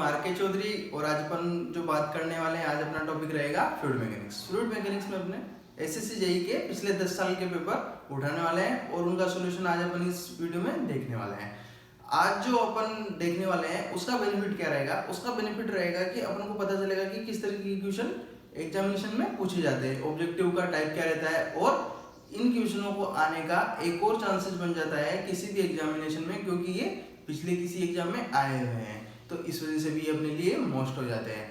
Are के चौधरी और आज अपन जो बात करने वाले हैं, आज अपना टॉपिक रहेगा फ्लूइड मैकेनिक्स। फ्लूइड मैकेनिक्स में अपने एसएससी जेईई के पिछले 10 साल के पेपर उठाने वाले हैं और उनका सॉल्यूशन आज अपन इस वीडियो में देखने वाले हैं। आज जो अपन देखने वाले हैं उसका बेनिफिट क्या रहेगा? उसका बेनिफिट रहेगा कि अपन को पता चलेगा कि किस तरह की क्वेश्चन एग्जामिनेशन में पूछे जाते हैं, ऑब्जेक्टिव का टाइप क्या रहता है और इन क्वेश्चनों को आने का एक और चांसेस बन जाता है किसी भी एग्जामिनेशन में, क्योंकि ये पिछले किसी एग्जाम में आए हुए हैं, तो इस वजह से भी अपने लिए मोस्ट हो जाते हैं।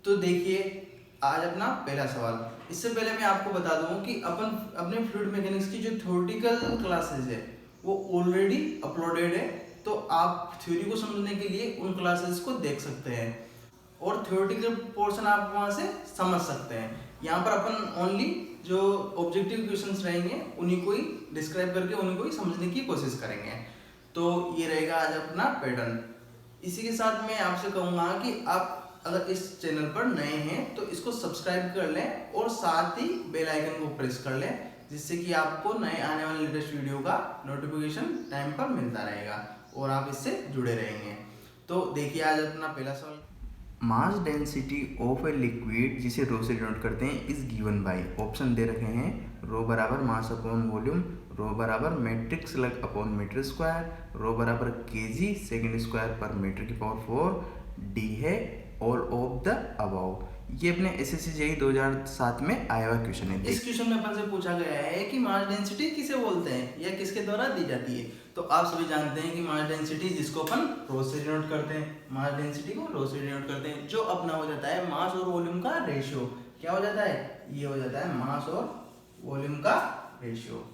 तो देखिए आज अपना पहला सवाल। इससे पहले मैं आपको बता दूं कि अपन अपने फ्लूइड मैकेनिक्स की जो थ्योरेटिकल क्लासेस है वो ऑलरेडी अपलोडेड है, तो आप थ्योरी को समझने के लिए उन क्लासेस को देख सकते हैं और थ्योरेटिकल पोर्शन आप वहां से समझ सकते हैं। यहाँ पर अपन ओनली जो ऑब्जेक्टिव क्वेश्चंस रहेंगे उन्हीं को ही डिस्क्राइब करके उन्हीं को ही समझने की कोशिश करेंगे। तो ये रहेगा आज अपना पैटर्न। इसी के साथ मैं आपसे कहूँगा कि आप अगर इस चैनल पर नए हैं तो इसको सब्सक्राइब कर लें और साथ ही बेल आइकन को प्रेस कर लें, जिससे कि आपको नए आने वाले लेटेस्ट वीडियो का नोटिफिकेशन टाइम पर मिलता रहेगा और आप इससे जुड़े रहेंगे। तो देखिए आज अपना पहला सवाल। Mass density of a liquid जिसे रो से डिनोट करते हैं इज गिवन बाय, ऑप्शन दे रखे हैं रो बराबर मास अपॉन वॉल्यूम, रो बराबर metric slug upon metre square, rho बराबर KG second square per metre की पावर 4, डी है ऑल ऑफ द अबव। ये अपने एसएससी जेईई 2007 में आया हुआ क्वेश्चन है। इस क्वेश्चन में अपन से पूछा गया है कि मास डेंसिटी किसे बोलते हैं या किसके द्वारा दी जाती है। तो आप सभी जानते हैं कि मास डेंसिटी जिसको अपन रो से डिनोट करते हैं, मास डेंसिटी को रो से डिनोट करते हैं, जो अपना हो जाता है मास और वॉल्यूम का रेशियो। क्या हो जाता है? ये हो जाता है मास और वॉल्यूम का रेशियो।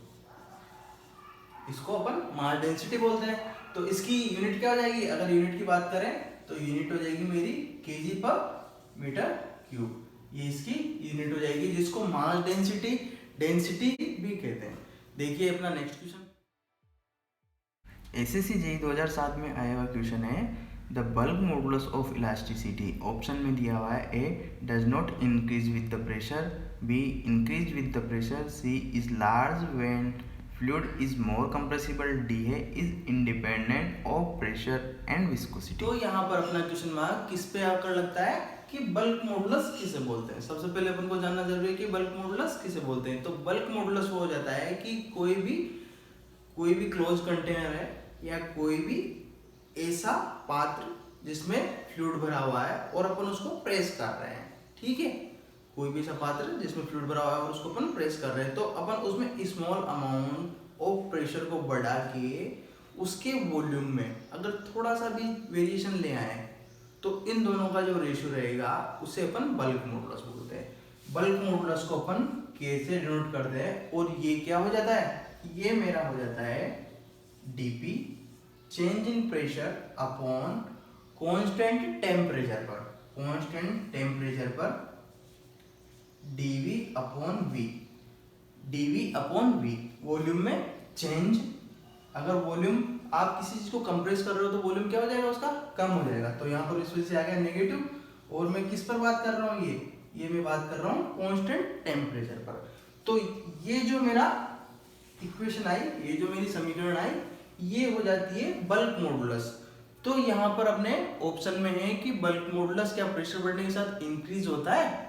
इसको अपन मास डेंसिटी बोलते हैं। तो इसकी यूनिट क्या हो जाएगी? अगर यूनिट की बात करें तो यूनिट हो जाएगी मेरी केजी पर मीटर क्यूब। ये इसकी यूनिट हो जाएगी, जिसको मास डेंसिटी भी कहते हैं। देखिए अपना नेक्स्ट क्वेश्चन। एसएससी जेईई 2007 में आया हुआ क्वेश्चन है the bulk modulus of elasticity. Option में दिया हुआ है A does not increase with the pressure, B increase with the pressure, C is large when fluid is more compressible, D है is independent of pressure and viscosity. तो यहाँ पर अपना question mark किस पे आकर लगता है कि बल्क मॉडुलस किसे बोलते हैं। सबसे पहले अपन को जानना जरूरी है कि बल्क मॉडुलस किसे बोलते हैं। तो बल्क मॉडुलस वो हो जाता है कि कोई भी क्लोज कंटेनर है या कोई भी ऐसा पात्र जिसमें फ्लूइड भरा हुआ है और अपन उसको प्रेस कर रहे हैं, ठीक है, कोई भी ऐसा पात्र जिसमें फ्लूइड भरा हुआ है और उसको अपन प्रेस कर रहे हैं, तो अपन उसमें स्मॉल अमाउंट ऑफ प्रेशर को बढ़ा के उसके वॉल्यूम में अगर थोड़ा सा भी वेरिएशन ले आए तो इन दोनों का जो रेशियो रहेगा उसे अपन बल्क मॉडुलस बोलते हैं। बल्क मॉडुलस को अपन के से डिनोट करते हैं और ये क्या हो जाता है? ये मेरा हो जाता है DP, change in pressure upon constant temperature पर डीवी अपॉन वी। वॉल्यूम में चेंज। अगर वॉल्यूम आप किसी चीज को कंप्रेस कर रहे हो तो वॉल्यूम क्या हो जाएगा? उसका कम हो जाएगा। तो यहाँ पर इस वजह से आ गया नेगेटिव। और मैं किस पर बात कर रहा हूँ? ये मैं बात कर रहा हूँ कांस्टेंट टेम्परेचर पर। तो ये जो मेरा इक्वेशन आई, ये जो मेरी समीकरण आई, ये हो जाती है बल्क मॉडुलस। तो यहाँ पर अपने ऑप्शन में है कि बल्क मॉडुलस क्या प्रेशर बढ़ने के साथ इंक्रीज होता है?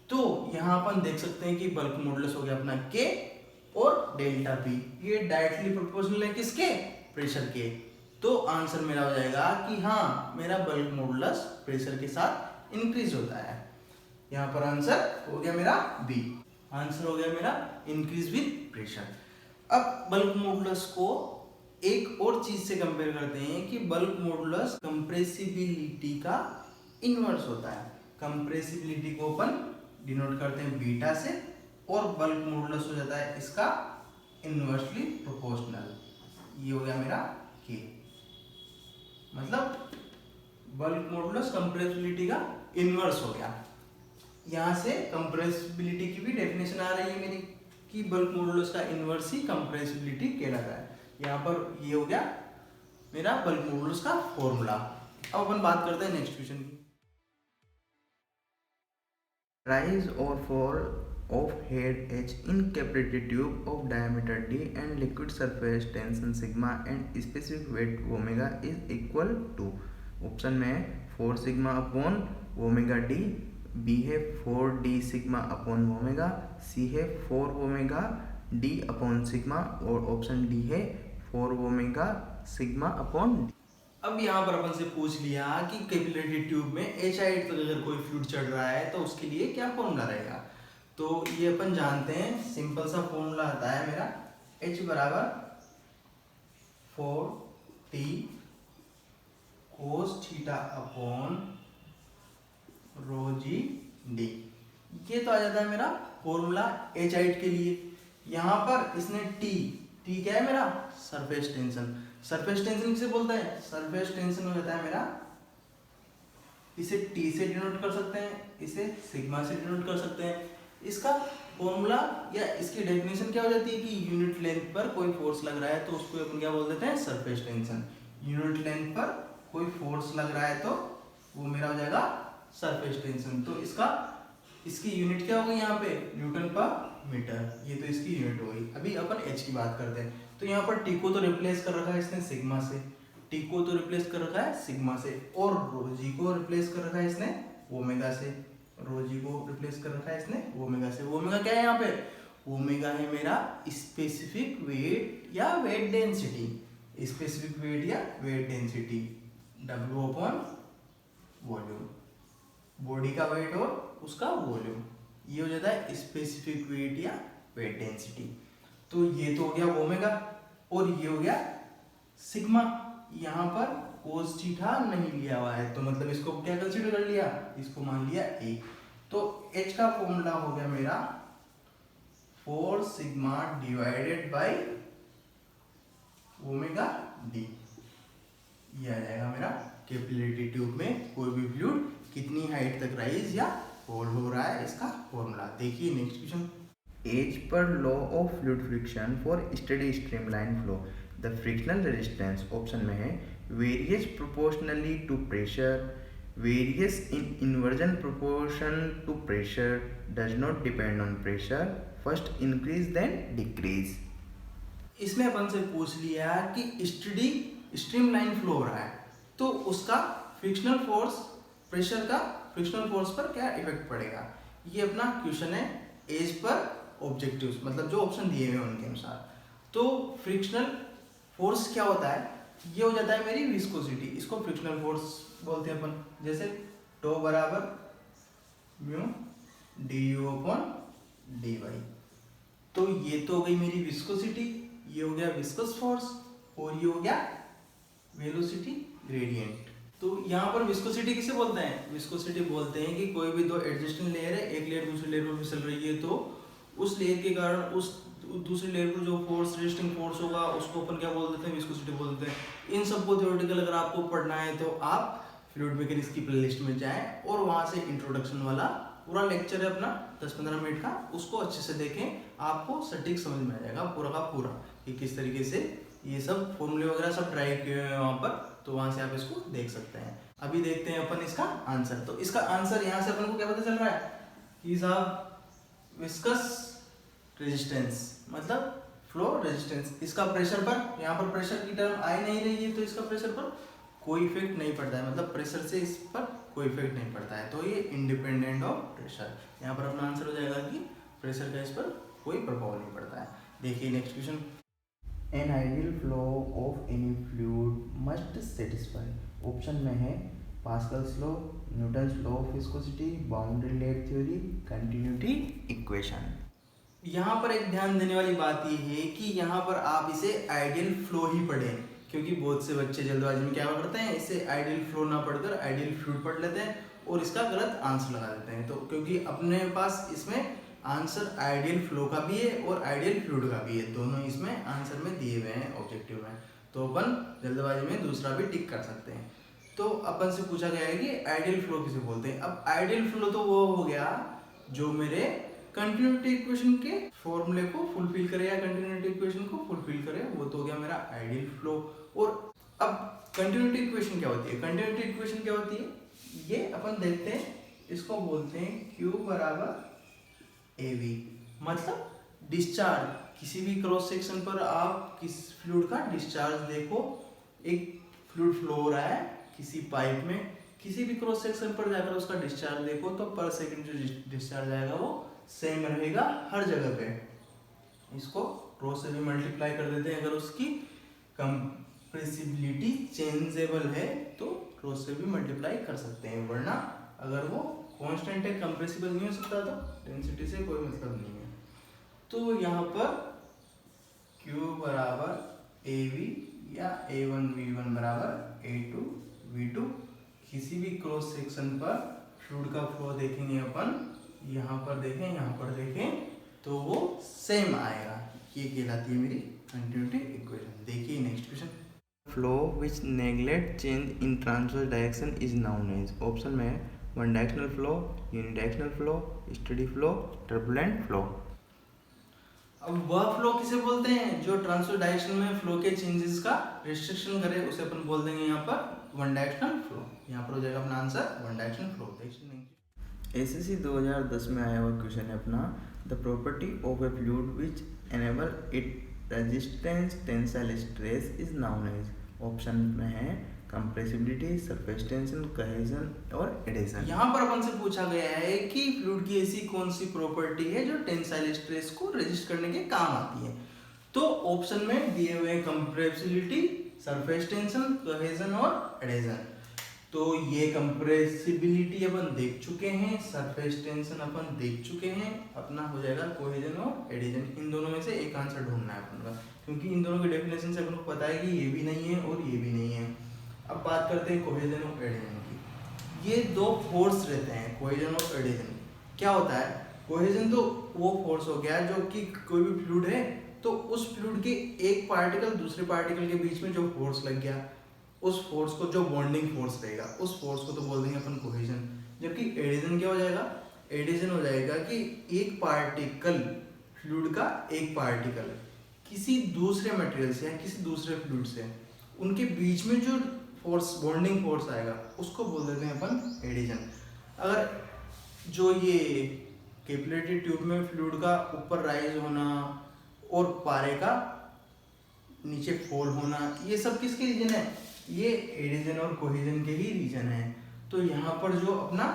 तो यहाँ अपन देख सकते हैं कि बल्क मॉडुलस हो गया अपना के और डेल्टा पी, ये डायरेक्टली प्रोपोर्शनल है किसके? प्रेशर के। तो आंसर मेरा हो जाएगा कि हाँ, मेरा बल्क मॉडुलस प्रेशर के साथ इंक्रीज होता है। यहाँ पर आंसर हो गया मेरा बी। आंसर हो गया मेरा इंक्रीज विद प्रेशर। अब बल्क मॉडुलस को एक और चीज से कंपेयर करते हैं कि बल्क मॉडुलस कंप्रेसिबिलिटी का इनवर्स होता है। कंप्रेसिबिलिटी को अपन डिनोट करते हैं बीटा से और बल्क मॉडुलस हो जाता है इसका इनवर्सली प्रोपोर्शनल। ये हो गया मेरा के, मतलब बल्क मॉडुलस कंप्रेसिबिलिटी का इनवर्स हो गया। यहाँ से कंप्रेसिबिलिटी की भी डेफिनेशन आ रही है मेरी कि बल्क मॉडुलस का इनवर्स ही कंप्रेसिबिलिटी कहलाता है। यहाँ पर ये हो गया मेरा बल्क मॉडुलस का फॉर्मूला। अब अपन बात करते हैं नेक्स्ट क्वेश्चन की। Rise or fall of head H in capillary tube of diameter d and liquid surface tension sigma and specific weight omega is equal to, option में है 4 sigma upon omega D, B है 4 D sigma upon omega, C है 4 omega D upon sigma और option D है 4 omega sigma upon D. अब यहाँ पर अपन से पूछ लिया कि कैपिलरी ट्यूब में H8 तक अगर कोई फ्लूइड चढ़ रहा है तो उसके लिए क्या फॉर्मूला रहेगा। तो ये अपन जानते हैं, सिंपल सा फॉर्मूला आता है मेरा H बराबर 4t cos theta upon rho G D. ये तो आ जाता है मेरा फॉर्मूला H8 के लिए। यहाँ पर इसने टी क्या है मेरा, सरफेस टेंशन। सरफेस टेंशन किसे बोलते हैं, सरफेस टेंशन हो जाता है मेरा, इसे टी से डिनोट कर सकते हैं, इसे सिग्मा से डिनोट कर सकते हैं। इसका फॉर्मूला या इसकी डेफिनेशन क्या हो जाती है कि यूनिट लेंथ पर कोई फोर्स लग रहा है तो उसको अपन क्या बोल देते हैं, सरफेस टेंशन। यूनिट लेंथ पर कोई फोर्स लग रहा है तो वो मेरा हो जाएगा सरफेस टेंशन। तो इसकी यूनिट क्या होगी यहाँ पे, न्यूटन पर मीटर। ये तो इसकी यूनिट हो गई। अभी अपन एच की बात करते हैं। तो यहाँ पर टी को तो रिप्लेस कर रखा है इसने सिग्मा से, टी को तो रिप्लेस कर रखा है सिग्मा से, और रो जी को रिप्लेस कर रखा है इसने ओमेगा से, रो जी को रिप्लेस कर रखा है इसने ओमेगा से। ओमेगा क्या है यहाँ पे, ओमेगा है मेरा स्पेसिफिक वेट या वेट डेंसिटी, स्पेसिफिक वेट या weight density, W upon volume, body का वेट और उसका वॉल्यूम, ये हो जाता है स्पेसिफिक वेट या वेट डेंसिटी। तो ये तो हो गया ओमेगा और ये हो गया सिग्मा। यहाँ पर कोस थीटा नहीं लिया हुआ है तो मतलब इसको क्या कंसीडर कर लिया, इसको मान लिया ए। तो H का फॉर्मूला हो गया मेरा 4 sigma divided by omega D. ये आ जाएगा मेरा कैपिलरी ट्यूब में कोई भी फ्लूइड कितनी हाइट तक राइज या फॉल हो रहा है, इसका फॉर्मूला। देखिए next question. As per law of fluid friction for steady streamline flow, the frictional resistance option में है varies proportionally to pressure, varies in inversion proportion to pressure, does not depend on pressure, first increase then decrease. इसमें अपन से पूछ लिया कि steady streamline flow हो रहा है तो उसका फ्रिक्शनल फोर्स, प्रेशर का फ्रिक्शनल फोर्स पर क्या इफेक्ट पड़ेगा। ये अपना क्वेश्चन है एज पर ऑब्जेक्टिव्स, मतलब जो ऑप्शन दिए हुए हैं उनके अनुसार। तो फ्रिक्शनल फोर्स क्या होता है, ये हो जाता है मेरी विस्कोसिटी, इसको फ्रिक्शनल फोर्स बोलते हैं अपन। जैसे टो बराबर mu D U upon D Y. तो ये तो हो गई मेरी विस्कोसिटी, ये हो गया विस्कस फोर्स और ये हो गया वेलोसिटी ग्रेडियंट। तो यहाँ पर विस्कोसिटी किसे बोलते हैं, विस्कोसिटी बोलते हैं कि कोई भी दो एडजस्टिंग लेयर है, एक लेयर दूसरी लेयर पर फिसल रही है तो उस लेयर के कारण उस दूसरी लेयर पर जो फोर्स, रेजिस्टिंग फोर्स होगा उसको अपन क्या बोल देते हैं, विस्कोसिटी बोल देते हैं। इन सबको थ्योरेटिकल अगर आपको पढ़ना है तो आप फ्लूइड मैकेनिक्स की प्लेलिस्ट में जाएं और वहाँ से इंट्रोडक्शन वाला पूरा लेक्चर है अपना 10-15 मिनट का, उसको अच्छे से देखें, आपको सटीक समझ में आ जाएगा पूरा का पूरा कि किस तरीके से ये सब फॉर्मूले वगैरह सब ड्राइव किए हुए हैं वहाँ पर। तो वहाँ से आप इसको देख सकते हैं। अभी देखते हैं अपन इसका आंसर। तो इसका आंसर यहाँ से अपन को क्या पता चल रहा है कि साहब विस्कस रेजिस्टेंस मतलब फ्लो रेजिस्टेंस, इसका प्रेशर पर, यहाँ पर प्रेशर की टर्म आई नहीं रही है तो इसका प्रेशर पर कोई इफेक्ट नहीं पड़ता है, मतलब प्रेशर से इस पर कोई इफेक्ट नहीं पड़ता है। तो ये इंडिपेंडेंट ऑफ प्रेशर, यहाँ पर अपना आंसर हो जाएगा कि प्रेशर का इस पर कोई प्रभाव नहीं पड़ता है। देखिए next question. An ideal flow of any fluid must satisfy, option में है Pascal's law, Newton's law of viscosity, boundary layer theory, continuity equation. यहाँ पर एक ध्यान देने वाली बात ये है कि यहाँ पर आप इसे आइडियल फ्लो ही पढ़ें, क्योंकि बहुत से बच्चे जल्दबाजी में क्या करते हैं, इसे आइडियल फ्लो ना पढ़कर आइडियल फ्लूइड पढ़ लेते हैं और इसका गलत आंसर लगा देते हैं। तो क्योंकि अपने पास इसमें आंसर आइडियल फ्लो का भी है और आइडियल फ्लूइड का भी है, दोनों इसमें आंसर में दिए हुए हैं ऑब्जेक्टिव में। तो अपन जल्दबाजी में दूसरा भी टिक कर सकते हैं। तो अपन से पूछा गया है कि आइडियल फ्लो किसे बोलते हैं। अब आइडियल फ्लो तो वो हो गया जो मेरे कंटिन्यूटी इक्वेशन के फॉर्मूले को फुलफिल करे या कंटिन्यूटी इक्वेशन को फुलफिल करे, वो तो हो गया मेरा आइडियल फ्लो। और अब कंटिन्यूटी इक्वेशन क्या होती है, कंटिन्यूटी इक्वेशन क्या होती है ये अपन देखते हैं। इसको बोलते हैं Q बराबर AV, मतलब डिस्चार्ज। किसी भी क्रॉस सेक्शन पर आप किस फ्लूइड का डिस्चार्ज देखो, एक फ्लूइड फ्लो हो रहा है किसी पाइप में किसी भी क्रॉस सेक्शन पर जाकर उसका डिस्चार्ज देखो तो पर सेकंड जो डिस्चार्ज आएगा वो सेम रहेगा हर जगह पे। इसको रो से भी मल्टीप्लाई कर देते हैं, अगर उसकी कंप्रेसिबिलिटी चेंजेबल है तो रो से भी मल्टीप्लाई कर सकते हैं, वरना अगर वो कांस्टेंट है कंप्रेसिबल नहीं हो सकता तो डेंसिटी से कोई मतलब नहीं है। तो यहाँ पर Q बराबर AV या A1V1 बराबर A2 V2, किसी भी क्रॉस सेक्शन पर फ्लूइड का फ्लो देखेंगे अपन, यहाँ पर देखें यहाँ पर देखें तो वो सेम आएगा। ये कहलाती है मेरी कंटिन्यूटी इक्वेशन। देखिए next question. Flow which neglect change in transverse direction is known as. Option में है one directional flow, unidirectional flow, steady flow, turbulent flow. अब वह फ्लो किसे बोलते हैं जो ट्रांसवर्स डायरेक्शन में फ्लो के चेंजेस का रिस्ट्रिक्शन करे, उसे अपन बोल देंगे यहाँ पर वन डायरेक्शनल फ्लो। यहाँ पर हो जाएगा अपना answer one directional flow. SSC 2010 में आया हुआ क्वेश्चन है अपना, the property of a fluid which enable it resistance tensile stress is known as. Option में है कंप्रेसिबिलिटी, सरफेस टेंशन, कोहेजन और एडेशन। यहाँ पर अपन से पूछा गया है कि फ्लूइड की ऐसी कौन सी प्रॉपर्टी है जो टेंसाइल स्ट्रेस को रेजिस्ट करने के काम आती है। तो ऑप्शन में दिए हुए कंप्रेसिबिलिटी, सरफेस टेंशन, कोहेजन और एडेशन। तो ये कंप्रेसिबिलिटी अपन देख चुके हैं, सरफेस टेंशन अपन देख चुके हैं, अपना हो जाएगा कोहेजन और एडेशन। इन दोनों में से एक आंसर ढूंढना है अपन का, क्योंकि इन दोनों की डेफिनेशन से अपन को पता है कि ये भी नहीं है और ये भी नहीं है। अब बात करते हैं कोहेजन और एडेशन की। ये दो फोर्स रहते हैं, कोहेजन और एडेशन। क्या होता है, कोहेजन तो वो फोर्स हो गया जो कि कोई भी फ्लूइड है तो उस फ्लूइड के एक पार्टिकल दूसरे पार्टिकल के बीच में जो फोर्स लग गया, उस फोर्स को, जो बॉन्डिंग फोर्स रहेगा, उस फोर्स को तो बोल देंगे अपन कोहेजन। जबकि एडिशन क्या हो जाएगा, एडिशन हो जाएगा कि एक पार्टिकल, फ्लूइड का एक पार्टिकल किसी दूसरे मटेरियल से या किसी दूसरे फ्लूइड से, उनके बीच में जो फोर्स, बॉन्डिंग फोर्स आएगा, उसको बोल देते हैं अपन एडिशन। अगर जो ये कैपिलरी ट्यूब में फ्लूइड का ऊपर राइज होना और पारे का नीचे फॉल होना, ये सब किसके रीजन है, ये एडिशन और कोहेजन के ही रीजन है। तो यहाँ पर जो अपना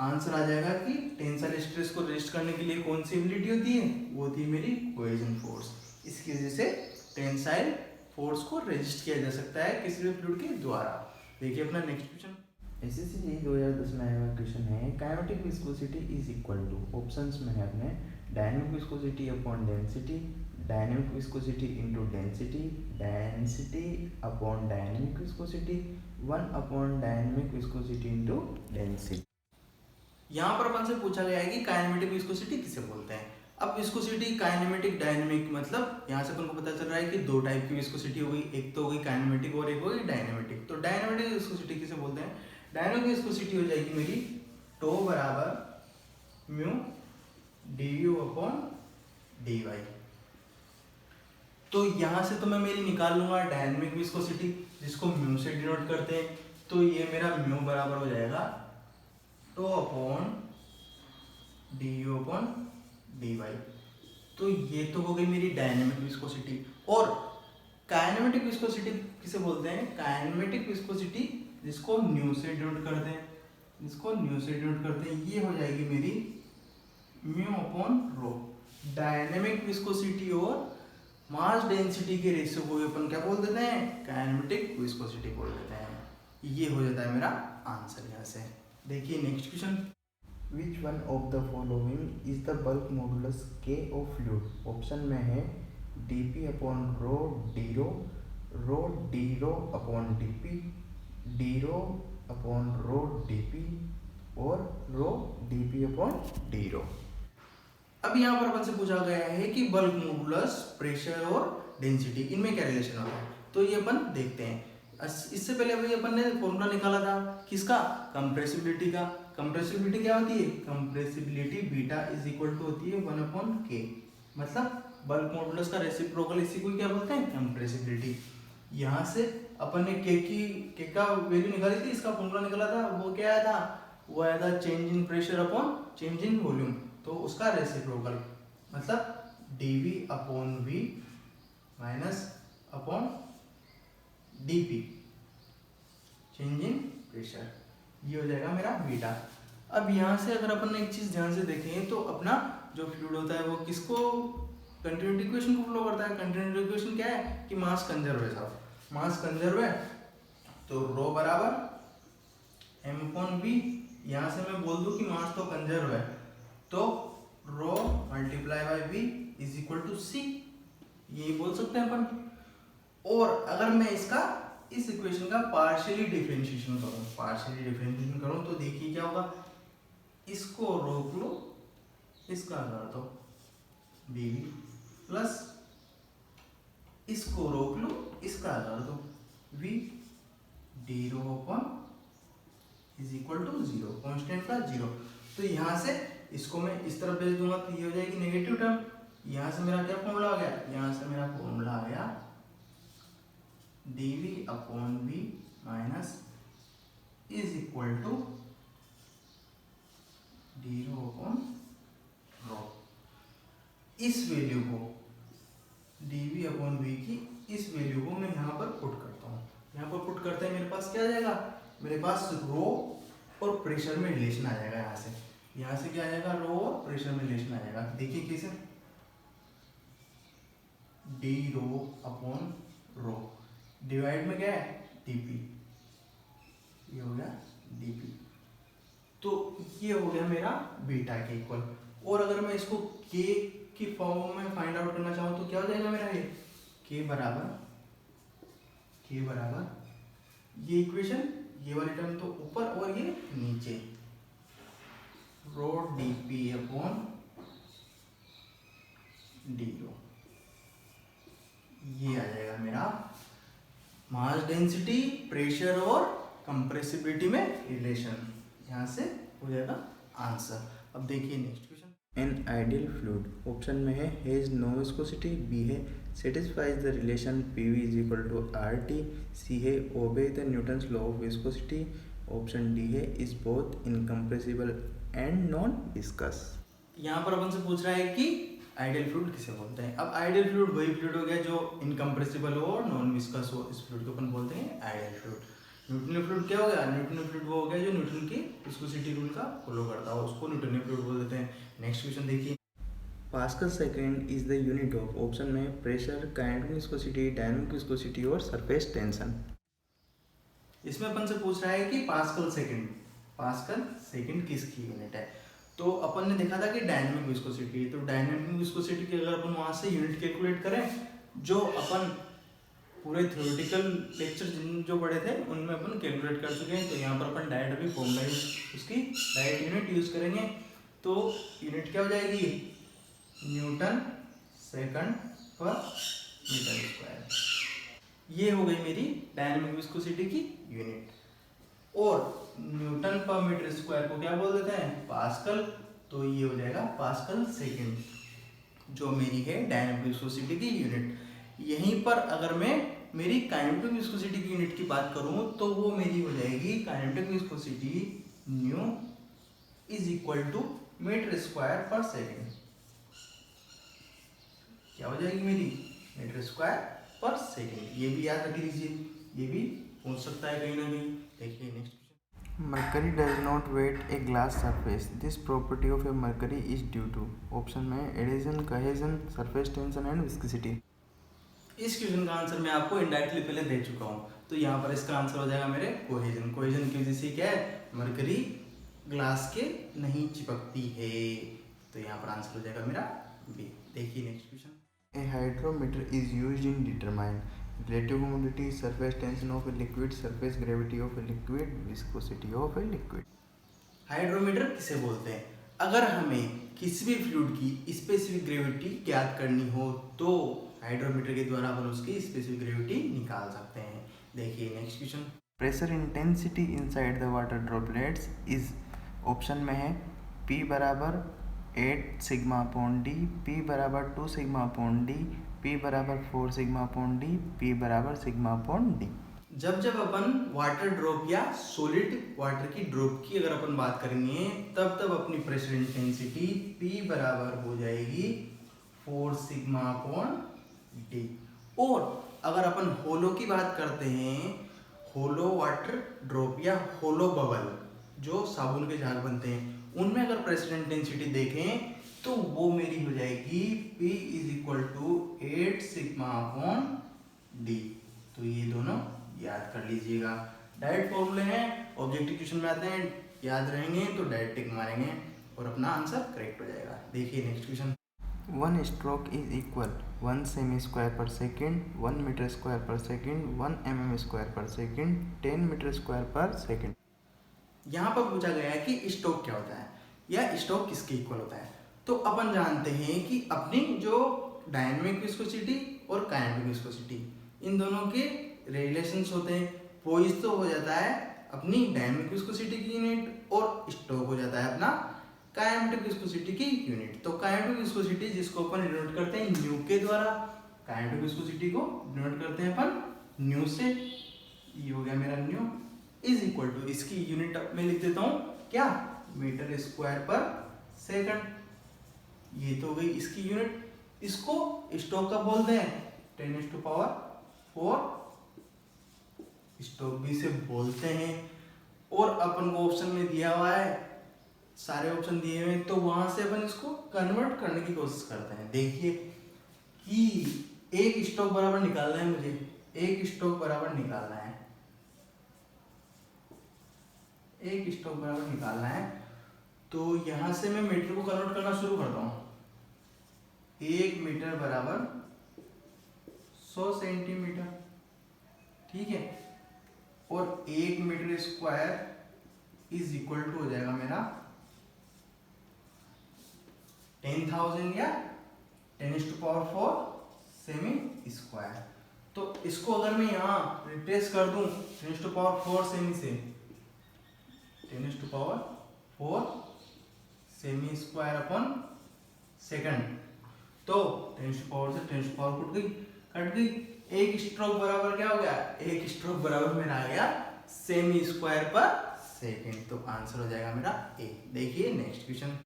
आंसर आ जाएगा कि टेंसाइल स्ट्रेस को रेजिस्ट करने के लिए कौन सी एबिलिटी होती है, वो होती है मेरी कोहेजन फोर्स। इसकी वजह से टेंसाइल फोर्स को रेजिस्ट किया जा सकता है किसी भी फ्लूइड के द्वारा। देखिए अपना नेक्स्ट क्वेश्चन। एसएससी 2010 में आया हुआ क्वेश्चन है, kinetic viscosity is equal to. Options में है अपने dynamic viscosity upon density, dynamic viscosity into density, density upon dynamic viscosity, 1 upon dynamic viscosity into density. यहाँ पर अपन से पूछा गया है कि काइनेमेटिक विस्कोसिटी किसे बोलते हैं। अब विस्कोसिटी, काइनेमेटिक, डायनेमिक, मतलब यहाँ से अपन को पता चल रहा है कि दो टाइप की विस्कोसिटी हो गई, एक तो हो गई काइनेमेटिक और एक हो गई डायनेमेटिक। तो डायनेमेटिक विस्कोसिटी किसे बोलते हैं, डायनेमिक विस्कोसिटी हो जाएगी मेरी टो बराबर म्यू du अपॉन dy। तो यहाँ से तो मैं मेरी निकाल लूंगा डायनेमिक विस्कोसिटी, जिसको म्यू से डिनोट करते हैं। तो ये मेरा म्यू बराबर हो जाएगा tau upon du upon dy। तो ये तो हो गई मेरी डायनेमिक विस्कोसिटी। और काइनेमेटिक विस्कोसिटी किसे बोलते हैं, काइनेमेटिक विस्कोसिटी जिसको न्यू से डिनोट करते हैं, जिसको न्यू से डिनोट करते हैं, ये हो जाएगी मेरी mu upon rho. Dynamic viscosity और मास डेंसिटी के रेशियो को अपन क्या बोल देते हैं, काइनेमेटिक विस्कोसिटी बोल देते हैं। ये हो जाता है मेरा आंसर यहाँ से। देखिए next question. Which one of the following is the bulk modulus K of fluid? Option में है dp अपॉन रो d रो, रो d rho upon dp, d रो अपॉन रो dp और रो dp अपॉन d रो। अब यहाँ पर अपन से पूछा गया है कि बल्क मॉडुलस, प्रेशर और डेंसिटी, इनमें क्या रिलेशन होता है। तो ये अपन देखते हैं। इससे पहले अभी अपन ने फॉर्मूला निकाला था किसका, कंप्रेसिबिलिटी का। कंप्रेसिबिलिटी क्या होती है, compressibility beta is equal to होती है 1 अपॉन के, मतलब बल्क मॉडुलस का रेसिप्रोकल, इसी को क्या बोलते हैं, कंप्रेसिबिलिटी। यहाँ से अपन ने के का वैल्यू निकाली थी, इसका फॉर्मूला निकाला था, वो क्या आया था, वो आया था change in pressure upon change in volume. तो उसका रेसिप्रोकल मतलब dv upon v minus upon dp, change in pressure, ये हो जाएगा मेरा बीटा। अब यहाँ से अगर अपन एक चीज ध्यान से देखें तो अपना जो फ्लूइड होता है वो किसको कंटिन्यूटी इक्वेशन को फॉलो करता है। कंटिन्यूटी इक्वेशन क्या है कि मास कंजर्व है साहब, मास कंजर्व है तो रो बराबर एम अपॉन वी। यहाँ से मैं बोल दूं कि मास तो कंजर्व है तो rho multiply by V is equal to C, यही बोल सकते हैं अपन। और अगर मैं इसका इस इक्वेशन का पार्शियली डिफरेंशिएशन करूं तो देखिए क्या होगा, इसको रोक लो, इसका कर दो dv प्लस इसको रोक लो, इसका कर दो v D rho upon is equal to zero, constant का जीरो। तो यहाँ से इसको मैं इस तरफ भेज दूंगा तो ये हो जाएगी नेगेटिव टर्म। यहाँ से मेरा क्या फॉर्मूला आ गया, यहाँ से मेरा फॉर्मूला आ गया dv upon v minus is equal to D rho upon rho. इस वैल्यू को dv अपॉन v की इस वैल्यू को मैं यहाँ पर पुट करता हूँ। यहाँ पर पुट करते हैं मेरे पास क्या आ जाएगा, मेरे पास रो और प्रेशर में रिलेशन आ जाएगा। यहाँ से क्या आ जाएगा, रो और प्रेशर में रिलेशन आ जाएगा। देखिए कैसे, डी रो अपॉन रो डिवाइड में क्या है dp, ये हो गया dp। तो ये हो गया मेरा बीटा के इक्वल। और अगर मैं इसको k की फॉर्म में फाइंड आउट करना चाहूँ तो क्या हो जाएगा मेरा, ये k बराबर ये इक्वेशन, ये वाली टर्म तो ऊपर और ये नीचे, rho dp upon D rho, ये आ जाएगा मेरा मास डेंसिटी, प्रेशर और कंप्रेसिबिलिटी में रिलेशन। यहाँ से हो जाएगा आंसर। अब देखिए next question. An ideal fluid option में है हैज नो विस्कोसिटी, बी है satisfies the relation P V is equal to R T, C है obey the Newton's law of viscosity, option D है is both incompressible and non viscous. यहाँ पर अपन से पूछ रहा है कि आइडियल फ्लूइड किसे बोलते हैं। अब आइडियल फ्लूइड वही फ्लूइड हो गया जो इनकम्प्रेसिबल हो और नॉन विस्कस हो, इस फ्लूइड को अपन बोलते हैं आइडियल फ्लूइड। न्यूटन फ्लूइड क्या हो गया, न्यूटन फ्लूइड वो हो गया जो न्यूटन की विस्कोसिटी रूल का फॉलो करता हो, उसको न्यूटन फ्लूइड बोल देते हैं। नेक्स्ट क्वेश्चन देखिए। Pascal second is the unit of, option में pressure, kinetic viscosity, dynamic viscosity और सरफेस टेंशन। इसमें अपन से पूछ रहा है कि पास्कल सेकंड किसकी यूनिट है। तो अपन ने देखा था कि डायनामिक विस्कोसिटी, तो डायनामिक विस्कोसिटी की अगर अपन वहां से यूनिट कैलकुलेट करें, जो अपन पूरे थ्योरेटिकल लेक्चर जो पढ़े थे उनमें अपन कैलकुलेट कर चुके हैं। तो यहाँ पर अपन डायरेक्ट अभी फॉर्मूला उसकी डायरेक्ट यूनिट यूज करेंगे। तो यूनिट क्या हो जाएगी, Newton second per metre square. ये हो गई मेरी डायनामिक विस्कोसिटी की यूनिट। और न्यूटन पर मीटर स्क्वायर को क्या बोल देते हैं, पास्कल। तो ये हो जाएगा पास्कल सेकंड, जो मेरी है डायनामिक विस्कोसिटी की यूनिट। यहीं पर अगर मैं मेरी काइनेटिक विस्कोसिटी की यूनिट की बात करूं तो वो मेरी हो जाएगी kinetic viscosity nu is equal to metre square per second. क्या हो जाएगी मेरी, मीटर स्क्वायर पर सेकेंड। ये भी याद रख लीजिए, ये भी पूछ सकता है कहीं ना कहीं। देखिए next question. Mercury does not wet a glass surface, this property of a mercury is due to, option में adhesion, cohesion, surface tension and viscosity. इस क्वेश्चन का आंसर मैं आपको इनडायरेक्टली पहले दे चुका हूँ। तो यहाँ पर इसका आंसर हो जाएगा मेरे कोहेजन। कोहेजन की वजह से क्या है, मरकरी ग्लास के नहीं चिपकती है। तो यहाँ पर आंसर हो जाएगा मेरा बी। देखिए next question. A hydrometer is used in determine relative humidity, surface tension of a liquid, surface gravity of a liquid, viscosity of a liquid. Hydrometer किसे बोलते हैं, अगर हमें किसी भी फ्लूइड की स्पेसिफिक ग्रेविटी ज्ञात करनी हो तो हाइड्रोमीटर के द्वारा अपन उसकी स्पेसिफिक ग्रेविटी निकाल सकते हैं। देखिए next question. Pressure intensity inside the water droplets is, option में है P बराबर 8 सिग्मा अपॉन डी, P बराबर 2 सिग्मा अपॉन डी, P बराबर 4 सिग्मा अपॉन डी, P बराबर सिग्मा अपॉन डी। जब जब अपन वाटर ड्रॉप या सॉलिड वाटर की ड्रॉप की अगर अपन बात करेंगे तब तब अपनी प्रेशर इंटेंसिटी P बराबर हो जाएगी 4 सिग्मा अपॉन डी। और अगर अपन होलो की बात करते हैं, होलो वाटर ड्रॉप या होलो बबल जो साबुन के झाग बनते हैं उनमें अगर प्रेशर इंटेंसिटी देखें तो वो मेरी हो जाएगी P is equal to 8 sigma upon D. तो ये दोनों याद कर लीजिएगा। डायरेक्ट फॉर्मूले हैं, ऑब्जेक्टिव क्वेश्चन में आते हैं, याद रहेंगे तो डायरेक्ट टिक मारेंगे और अपना आंसर करेक्ट हो जाएगा। देखिए next question. 1 stroke is equal 1 semi square per second, 1 meter square per second, 1 mm square per second, 10 meter square per second। यहाँ पर पूछा गया है कि स्ट्रोक क्या होता है या स्ट्रोक किसके इक्वल होता है। तो अपन जानते हैं कि अपनी जो डायनेमिक विस्कोसिटी और काइनेटिक विस्कोसिटी इन दोनों के रिलेशंस होते हैं। पोइज तो हो जाता है अपनी डायनेमिक विस्कोसिटी की यूनिट और स्ट्रोक हो जाता है अपना काइनेटिक विस्कोसिटी की यूनिट। तो काइनेटिक विस्कोसिटी जिसको अपन डिनोट करते हैं न्यू के द्वारा, काइनेटिक विस्कोसिटी को डिनोट करते हैं अपन न्यू से। ये हो गया मेरा न्यू इज इक्वल टू, इसकी यूनिट मैं लिख देता हूँ क्या, मीटर स्क्वायर पर सेकंड। ये तो हो गई इसकी यूनिट। इसको स्ट्रोक का बोलते हैं 10⁴ स्ट्रोक भी से बोलते हैं। और अपन को ऑप्शन में दिया हुआ है, सारे ऑप्शन दिए हुए हैं, तो वहां से अपन इसको कन्वर्ट करने की कोशिश करते हैं। देखिए कि एक स्ट्रोक बराबर निकालना है मुझे, एक स्ट्रोक बराबर निकालना है, एक स्ट्रोक बराबर निकालना है। तो यहां से मैं मीटर को कन्वर्ट करना शुरू करता हूं। 1 मीटर बराबर 100 सेंटीमीटर, ठीक है। और 1 metre square is equal to हो जाएगा मेरा 10,000 या 10⁴ सेमी स्क्वायर। तो इसको अगर मैं यहाँ रिप्लेस कर दूं 10⁴ सेमी से 10⁴ सेमी स्क्वायर अपॉन सेकंड, तो 10⁴ से 10⁴ कट गई। एक स्ट्रोक बराबर क्या हो गया, एक स्ट्रोक बराबर मेरा आ गया सेमी स्क्वायर पर सेकंड। तो आंसर हो जाएगा मेरा ए। देखिए नेक्स्ट क्वेश्चन।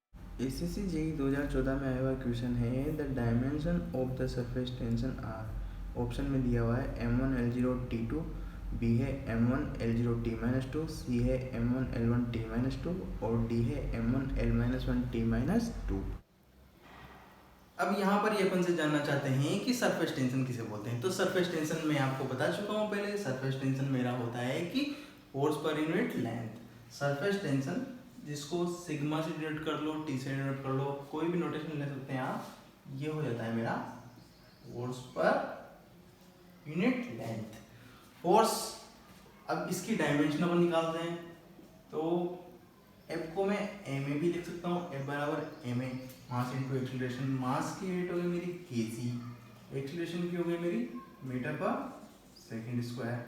एसएससी जेईई 2014 में आया हुआ क्वेश्चन है the dimension of the surface tension are. Option में दिया हुआ है M1 L0 T2, बी है M1 L0 T-2, सी है M1 L1 T-2 और डी है M1 L-1 T-2। अब यहाँ पर ये अपन से जानना चाहते हैं कि सरफेस टेंशन किसे बोलते हैं। तो सरफेस टेंशन मैं आपको बता चुका हूँ पहले। सरफेस टेंशन मेरा होता है कि force per unit length. Surface tension जिसको सिग्मा से डिनोट कर लो, टी से डिनोट कर लो, कोई भी नोटेशन ले सकते हैं आप। ये हो जाता है मेरा force per unit length. Force, अब इसकी डायमेंशन अपन निकालते हैं। तो F को मैं ma भी लिख सकता हूँ। F बराबर ma मास इंटू एक्सीलरेशन। मास की यूनिट हो गई मेरी kg, एक्सीलरेशन की हो गई मेरी मीटर पर सेकंड स्क्वायर,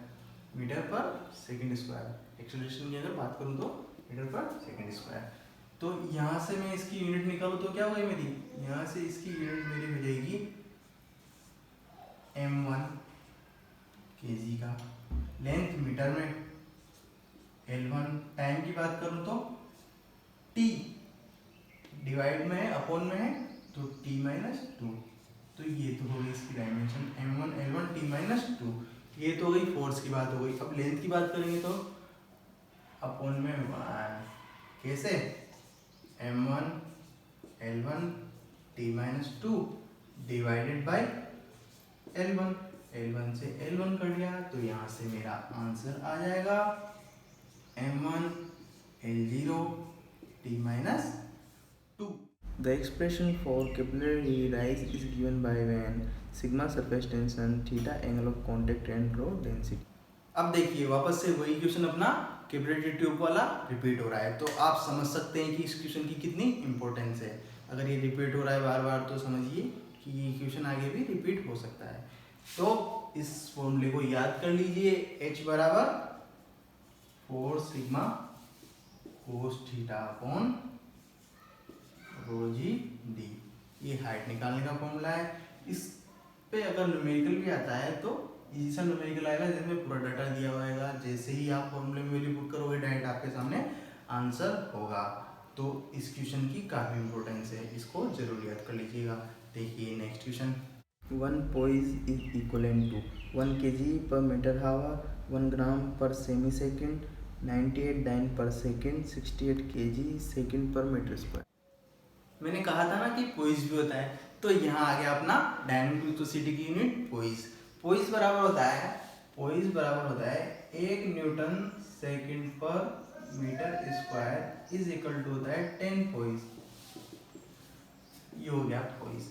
मीटर पर सेकंड स्क्वायर। एक्सीलरेशन की अगर बात करूँ तो मीटर पर सेकंड स्क्वायर। तो यहाँ से मैं इसकी यूनिट निकालूँ तो क्या हो गई मेरी, यहाँ से इसकी यूनिट मेरी हो जाएगी m1 kg का। लेंथ मीटर में, L1 टाइम की बात करूँ तो t डिवाइड में है, अपॉन में है, तो t-2। तो ये तो हो गई इसकी डायमेंशन m1 L1 t-2। ये तो हो गई फोर्स की बात हो गई। अब लेंथ की बात करेंगे तो अपॉन में कैसे, m1 L1 t-2 divided by L1। L1 से L1 कट गया तो यहाँ से मेरा आंसर आ जाएगा m1 L0 t-2। The expression for capillary rise is given by when sigma surface tension, theta angle of contact and rho density। अब देखिए वापस से वही क्वेश्चन अपना कैपिलरी ट्यूब वाला रिपीट हो रहा है। तो आप समझ सकते हैं कि इस क्वेश्चन की कितनी इंपॉर्टेंस है। अगर ये रिपीट हो रहा है बार बार तो समझिए कि ये क्वेश्चन आगे भी रिपीट हो सकता है। तो इस फॉर्मूले को याद कर लीजिए, H बराबर 4 sigma cos theta upon rho G D. ये हाइट निकालने का फॉर्मूला है। इस पे अगर न्यूमेरिकल भी आता है तो इजी सा न्यूमेरिकल आएगा जिसमें पूरा डाटा दिया हुआ है। जैसे ही आप फॉर्मूले में वैल्यू पुट करोगे डायरेक्ट आपके सामने आंसर होगा। तो इस क्वेश्चन की काफ़ी इंपॉर्टेंस है, इसको जरूर याद कर लीजिएगा। देखिए next question. 1 poise is equivalent to 1 kg per meter hour, 1 gram per semi-second, 98 dyne per second, 68 kg second per meter square। मैंने कहा था ना कि पोइस भी होता है, तो यहाँ आ गया अपना डायनेमिक विस्कोसिटी की यूनिट पोइस। पोइस बराबर होता है 1 newton second per metre square is equal to होता है 10 पोइस। ये हो गया पोइस।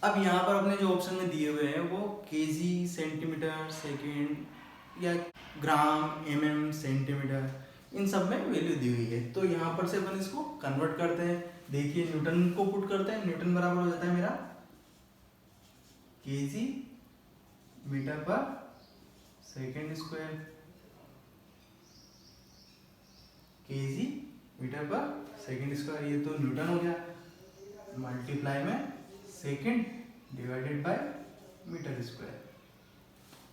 अब यहाँ पर अपने जो ऑप्शन में दिए हुए हैं वो केजी सेंटीमीटर सेकेंड या ग्राम एमएम सेंटीमीटर, इन सब में वैल्यू दी हुई है। तो यहाँ पर से अपन इसको कन्वर्ट करते हैं। देखिए न्यूटन को पुट करते हैं, न्यूटन बराबर हो जाता है मेरा KG metre per second square, KG metre per second square, ये तो न्यूटन हो गया, मल्टीप्लाई में second divided by metre square.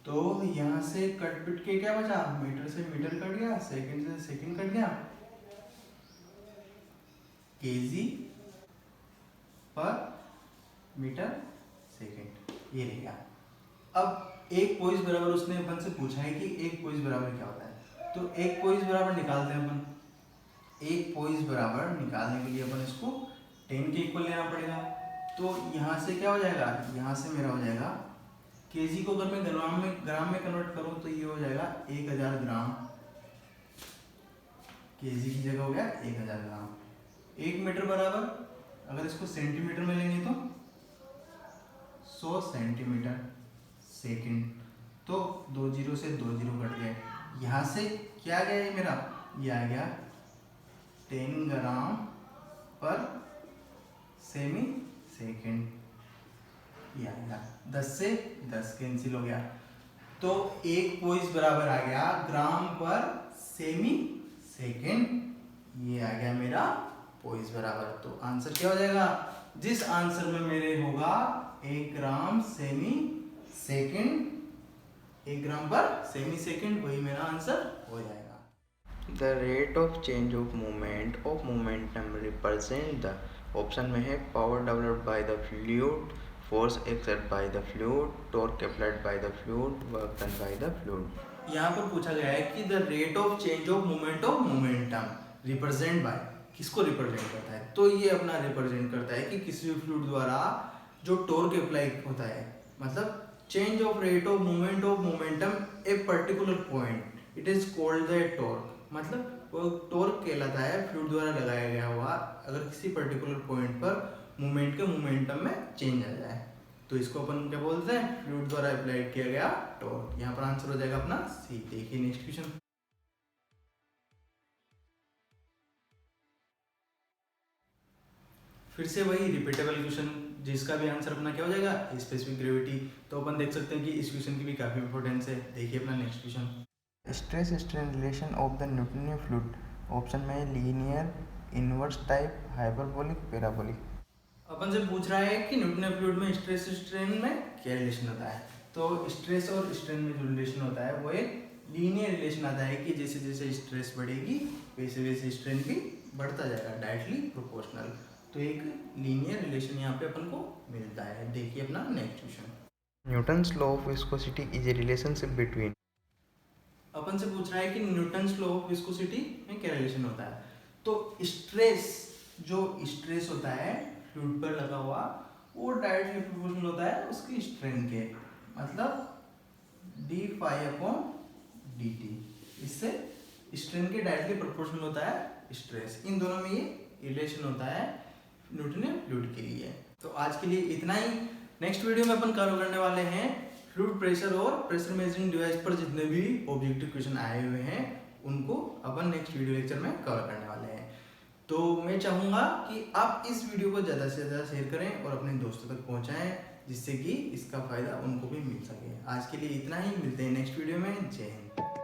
तो यहाँ से कट पिट के क्या बचा, मीटर से मीटर कट गया, सेकंड से सेकंड कट गया, केजी पर मीटर सेकंड ये रहेगा। अब एक पोइस बराबर उसने अपन से पूछा है कि एक पोइस बराबर क्या होता है, तो एक पोइस बराबर निकालते हैं अपन। एक पोइस बराबर निकालने के लिए अपन इसको 10 के इक्वल लेना पड़ेगा। तो यहाँ से क्या हो जाएगा, यहाँ से मेरा हो जाएगा केजी को अगर मैं ग्राम में कन्वर्ट करूँ तो ये हो जाएगा 1000 ग्राम, केजी की जगह हो गया 1000 ग्राम। 1 मीटर बराबर अगर इसको सेंटीमीटर में लेंगे तो 100 सेंटीमीटर सेकंड, तो 2 जीरो से 2 जीरो कट गए। यहाँ से क्या आ गया, ये मेरा ये आ गया 10 ग्राम पर सेमी सेकंड, ये आ गया 10 से 10 कैंसिल हो गया। तो एक पोइस बराबर आ गया ग्राम पर सेमी सेकंड, ये आ गया मेरा पोइस बराबर। तो आंसर क्या हो जाएगा, जिस आंसर में मेरे होगा 1 ग्राम सेमी सेकंड, 1 ग्राम पर सेमी सेकंड, वही मेरा आंसर हो जाएगा। The rate of change of movement of momentum represent the option में है power developed by the fluid, force exerted by the fluid, torque applied by the fluid, work done by the fluid। यहाँ पर पूछा गया है कि the rate of change of movement of momentum represent by, किसको represent करता है, तो ये अपना रिप्रेजेंट करता है कि किसी भी फ्लूइड द्वारा जो टॉर्क अप्लाई होता है, मतलब change of rate of movement of momentum a particular point, it is called the torque. मतलब वो टॉर्क कहलाता है फ्लूइड द्वारा लगाया गया हुआ अगर किसी पर्टिकुलर पॉइंट पर मूवमेंट के मोमेंटम में चेंज आ जाए, तो इसको अपन क्या बोलते हैं, फ्लूइड द्वारा अप्लाइड किया गया टॉर्क। यहाँ पर आंसर हो जाएगा अपना सी। देखिए नेक्स्ट क्वेश्चन, फिर से वही रिपीटेबल क्वेश्चन जिसका भी आंसर अपना क्या हो जाएगा, स्पेसिफिक ग्रेविटी। तो अपन देख सकते हैं कि इस क्वेश्चन की भी काफी इंपॉर्टेंस है। देखिए अपना next question, stress strain relation of the Newtonian fluid, option में है linear, inverse type, hyperbolic, parabolic. अपन से पूछ रहा है कि न्यूटोनियन फ्लूइड में स्ट्रेस स्ट्रेन में क्या रिलेशन होता है। तो स्ट्रेस और स्ट्रेन में जो रिलेशन होता है वो एक लीनियर रिलेशन आता है कि जैसे जैसे स्ट्रेस बढ़ेगी वैसे वैसे स्ट्रेन भी बढ़ता जाएगा, डायरेक्टली प्रोपोर्शनल। तो एक लीनियर रिलेशन यहाँ पे अपन को मिलता है। देखिए अपना next question, Newton's law of viscosity is a relationship between, अपन से पूछ रहा है कि न्यूटन्स लॉ ऑफ विस्कोसिटी में क्या रिलेशन होता है। तो स्ट्रेस, जो स्ट्रेस होता है फ्लूइड पर लगा हुआ वो डायरेक्टली प्रोपोर्शनल होता है उसकी स्ट्रेन के, मतलब D phi upon D T, इससे स्ट्रेन के डायरेक्टली प्रोपोर्शनल होता है स्ट्रेस। इन दोनों में ये रिलेशन होता है न्यूटोनियन फ्लूइड के लिए। तो आज के लिए इतना ही। नेक्स्ट वीडियो में अपन कवर करने वाले हैं फ्लूइड प्रेशर और प्रेशर मेजरिंग डिवाइस पर जितने भी ऑब्जेक्टिव क्वेश्चन आए हुए हैं उनको अपन नेक्स्ट वीडियो लेक्चर में कवर करने वाले हैं। तो मैं चाहूँगा कि आप इस वीडियो को ज़्यादा से ज़्यादा शेयर करें और अपने दोस्तों तक पहुँचाएं, जिससे कि इसका फ़ायदा उनको भी मिल सके। आज के लिए इतना ही, मिलते हैं नेक्स्ट वीडियो में। जय हिंद।